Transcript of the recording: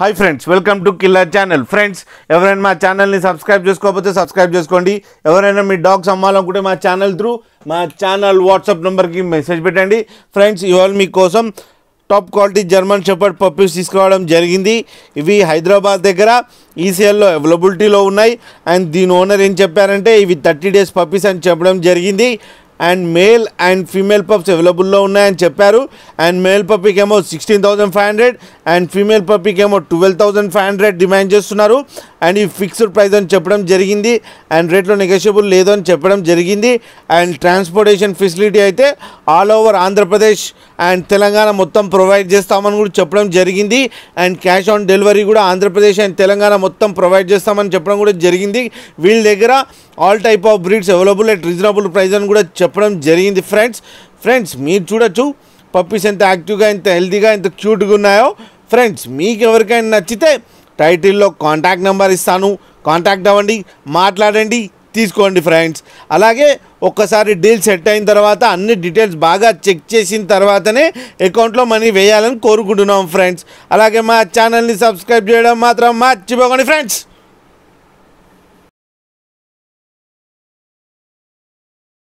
Hi friends, welcome to killer channel. Friends, ఎవరైనా మా ఛానల్ని సబ్స్క్రైబ్ చేసుకోకపోతే సబ్స్క్రైబ్ చేసుకోండి. ఎవరైనా మీ డాగ్స్ అమ్మాలనుకుంటే మా ఛానల్ వాట్సాప్ నెంబర్కి మెసేజ్ పెట్టండి. ఫ్రెండ్స్, ఇవాళ మీకోసం top quality German shepherd puppies తీసుకురావడం జరిగింది. ఇవి హైదరాబాద్ దగ్గర ఈసీఎల్లో అవైలబిలిటీలో ఉన్నాయి. అండ్ దీని ఓనర్ ఏం చెప్పారంటే ఇవి 30 days పప్పీస్ అని చెప్పడం జరిగింది. And male and female pups అవైలబుల్లో ఉన్నాయని చెప్పారు. అండ్ మేల్ పప్పీకి ఏమో 16,500 అండ్ ఫీమేల్ పప్పీకి ఏమో 12,500 డిమాండ్ చేస్తున్నారు. అండ్ ఈ ఫిక్స్డ్ ప్రైస్ అని చెప్పడం జరిగింది. అండ్ రేట్లో నెగోషియబుల్ లేదు అని చెప్పడం జరిగింది. అండ్ ట్రాన్స్పోర్టేషన్ ఫెసిలిటీ అయితే all over Andhra Pradesh and Telangana మొత్తం ప్రొవైడ్ చేస్తామని కూడా చెప్పడం జరిగింది. అండ్ క్యాష్ ఆన్ డెలివరీ కూడా ఆంధ్రప్రదేశ్ అండ్ తెలంగాణ మొత్తం ప్రొవైడ్ చేస్తామని చెప్పడం కూడా జరిగింది. వీళ్ళ దగ్గర all type of breeds available at reasonable price అని కూడా చెప్పడం జరిగింది. ఫ్రెండ్స్ మీరు చూడొచ్చు పప్పీస్ ఎంత యాక్టివ్గా, ఎంత హెల్తీగా, ఎంత క్యూట్గా ఉన్నాయో. ఫ్రెండ్స్, మీకు ఎవరికైనా నచ్చితే టైటిల్లో కాంటాక్ట్ నెంబర్ ఇస్తాను, కాంటాక్ట్ అవ్వండి, మాట్లాడండి, తీసుకోండి. ఫ్రెండ్స్, అలాగే ఒక్కసారి డీల్ సెట్ అయిన తర్వాత అన్ని డీటెయిల్స్ బాగా చెక్ చేసిన తర్వాతనే అకౌంట్లో మనీ వేయాలని కోరుకుంటున్నాం. ఫ్రెండ్స్, అలాగే మా ఛానల్ని సబ్స్క్రైబ్ చేయడం మాత్రం మర్చిపోకండి. ఫ్రెండ్స్.